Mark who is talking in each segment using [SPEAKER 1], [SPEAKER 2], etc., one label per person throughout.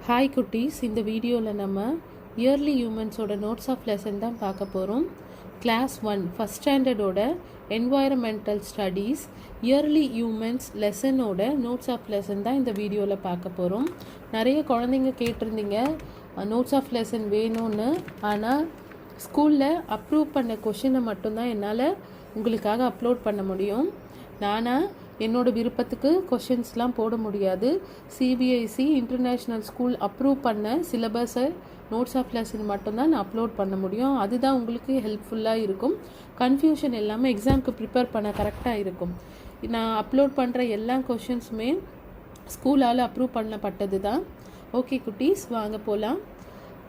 [SPEAKER 1] Hi குட்டீஸ், இந்த வீடியோவில் நம்ம இயர்லி ஹியூமன்ஸோட நோட்ஸ் ஆஃப் லெசன் தான் பார்க்க போகிறோம். கிளாஸ் 1 ஃபஸ்ட் ஸ்டாண்டர்டோட என்வாயரமெண்டல் ஸ்டடீஸ் இயர்லி ஹியூமன்ஸ் லெசனோட நோட்ஸ் ஆஃப் லெசன் தான் இந்த வீடியோவில் பார்க்க போகிறோம். நிறைய குழந்தைங்க கேட்டிருந்தீங்க நோட்ஸ் ஆஃப் லெசன் வேணும்னு. ஆனால் ஸ்கூலில் அப்ரூவ் பண்ண கொஷினை மட்டும்தான் என்னால் உங்களுக்காக அப்லோட் பண்ண முடியும். என்னோட விருப்பத்துக்கு கொஷின்ஸ்லாம் போட முடியாது. சிபிஎஸ்சி இன்டர்நேஷ்னல் ஸ்கூல் அப்ரூவ் பண்ண சிலபஸை நோட்ஸ் ஆஃப் லெசன் மட்டும்தான் நான் அப்லோட் பண்ண முடியும். அதுதான் உங்களுக்கு ஹெல்ப்ஃபுல்லாக இருக்கும். கன்ஃபியூஷன் எல்லாமே எக்ஸாமுக்கு ப்ரிப்பேர் பண்ண கரெக்டாக இருக்கும். நான் அப்லோட் பண்ணுற எல்லா கொஷின்ஸுமே ஸ்கூலால் அப்ரூவ் பண்ணப்பட்டது தான். ஓகே குட்டீஸ், வாங்க போகலாம்.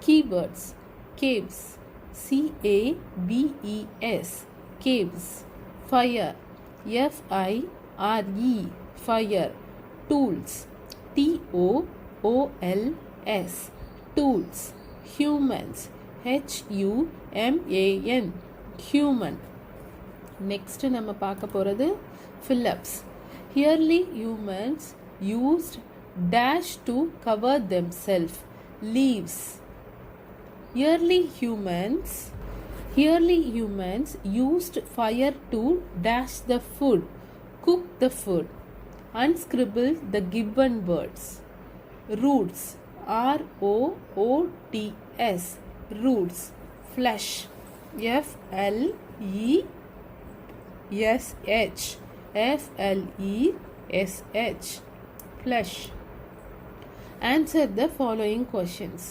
[SPEAKER 1] Keywords: caves, CAVES, caves. Fire, FIRE, fire. Tools, TOOLS, tools. Humans, HUMAN, human. Next நம்ம பார்க்க போகிறது Phillips. Early humans used dash to cover themselves. Leaves. Early humans used fire to dash the food, cook the food, and scribble the given words. Roots, ROOTS, roots. Flesh, FLESH, flesh. Answer the following questions.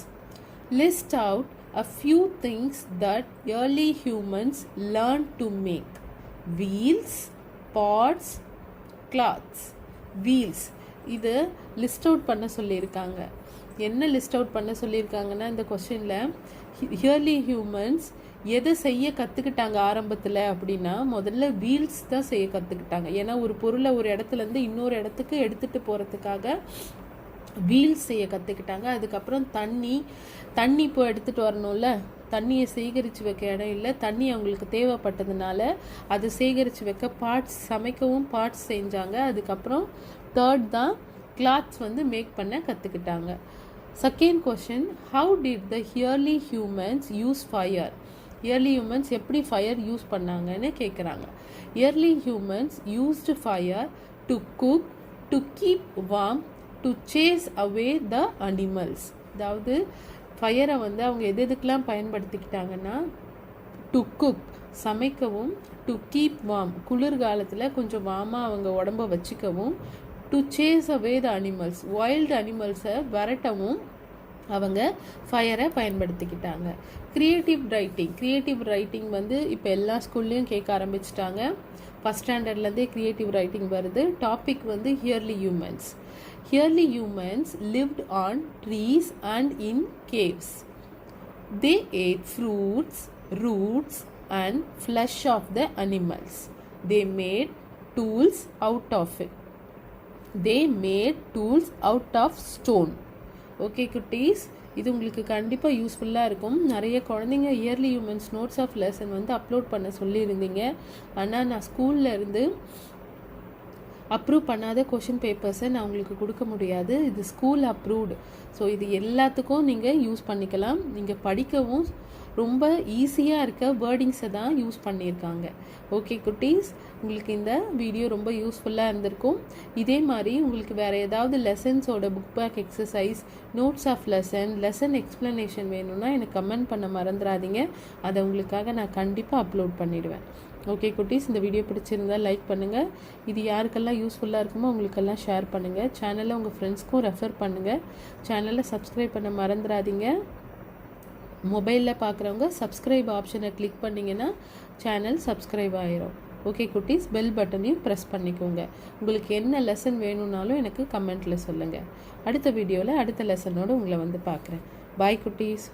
[SPEAKER 1] List out a few things that early humans learned to make. Wheels, pots, cloths. Wheels இது list out பண்ண சொல்லியிருக்காங்க. என்ன list out பண்ண சொல்லியிருக்காங்கன்னா, இந்த கொஸ்டினில் yearly humans எதை செய்ய கற்றுக்கிட்டாங்க ஆரம்பத்தில் அப்படின்னா, முதல்ல வீல்ஸ் தான் செய்ய கற்றுக்கிட்டாங்க. ஏன்னா ஒரு பொருளை ஒரு இடத்துலேருந்து இன்னொரு இடத்துக்கு எடுத்துகிட்டு போகிறதுக்காக வீல்ஸ் செய்ய கற்றுக்கிட்டாங்க. அதுக்கப்புறம் தண்ணி இப்போ எடுத்துகிட்டு வரணும்ல, தண்ணியை சேகரித்து வைக்க இடம் இல்லை, தண்ணி அவங்களுக்கு தேவைப்பட்டதுனால அதை சேகரித்து வைக்க சமைக்கவும் பார்ட்ஸ் செஞ்சாங்க. அதுக்கப்புறம் தேர்ட் தான் கிளாத்ஸ் மேக் பண்ண கற்றுக்கிட்டாங்க. Second question, how did the early humans use fire? Early humans எப்படி ஃபயர் யூஸ் பண்ணாங்கன்னு கேட்குறாங்க. Early humans used fire to cook, to keep warm, to chase away the animals. அதாவது ஃபயரை அவங்க எதுக்கெலாம் பயன்படுத்திக்கிட்டாங்கன்னா, டு குக் சமைக்கவும், டு கீப் வார்ம் குளிர்காலத்தில் கொஞ்சம் வார்மாக அவங்க உடம்ப வச்சுக்கவும், to chase away the animals wild அனிமல்ஸை விரட்டவும் அவங்க ஃபயரை பயன்படுத்திக்கிட்டாங்க. கிரியேட்டிவ் ரைட்டிங் இப்போ எல்லா ஸ்கூல்லையும் கேட்க ஆரம்பிச்சிட்டாங்க. ஃபஸ்ட் ஸ்டாண்டர்ட்லேருந்தே கிரியேட்டிவ் ரைட்டிங் வருது. Topic early humans. Early humans lived on trees and in caves. They ate fruits, roots, and flesh of the animals. They made tools out of stone. Okay குட்டீஸ், இது உங்களுக்கு கண்டிப்பாக யூஸ்ஃபுல்லாக இருக்கும். நிறைய குழந்தைங்க early humans notes of lesson upload பண்ண சொல்லியிருந்தீங்க. ஆனால் நான் ஸ்கூலில் இருந்து அப்ரூவ் பண்ணாத கொஷின் பேப்பர்ஸை நான் உங்களுக்கு கொடுக்க முடியாது. இது ஸ்கூல் அப்ரூவ்டு. ஸோ இது எல்லாத்துக்கும் நீங்கள் யூஸ் பண்ணிக்கலாம். நீங்கள் படிக்கவும் ரொம்ப ஈஸியாக இருக்க வேர்டிங்ஸை தான் யூஸ் பண்ணியிருக்காங்க. ஓகே குட்டீஸ், உங்களுக்கு இந்த வீடியோ ரொம்ப யூஸ்ஃபுல்லாக இருந்திருக்கும். இதே மாதிரி உங்களுக்கு வேறு ஏதாவது லெசன்ஸோட book back exercise, notes of lesson explanation வேணும்னா எனக்கு கமெண்ட் பண்ண மறந்துடாதீங்க. அதை உங்களுக்காக நான் கண்டிப்பாக அப்லோட் பண்ணிடுவேன். ஓகே குட்டீஸ், இந்த வீடியோ பிடிச்சிருந்தால் லைக் பண்ணுங்கள். இது யாருக்கெல்லாம் யூஸ்ஃபுல்லாக இருக்குமோ அவங்களுக்கெல்லாம் ஷேர் பண்ணுங்கள். சேனலை உங்கள் ஃப்ரெண்ட்ஸ்க்கும் ரெஃபர் பண்ணுங்கள். சேனலை சப்ஸ்கிரைப் பண்ண மறந்துடாதீங்க. மொபைலில் பார்க்குறவங்க சப்ஸ்கிரைப் ஆப்ஷனை கிளிக் பண்ணிங்கன்னா சேனல் சப்ஸ்கிரைப் ஆகிரும். ஓகே குட்டீஸ், பெல் பட்டனையும் ப்ரெஸ் பண்ணிக்கோங்க. உங்களுக்கு என்ன லெசன் வேணும்னாலும் எனக்கு கமெண்ட்டில் சொல்லுங்கள். அடுத்த வீடியோவில் அடுத்த லெசனோடு உங்களை பார்க்குறேன். பாய் குட்டீஸ்.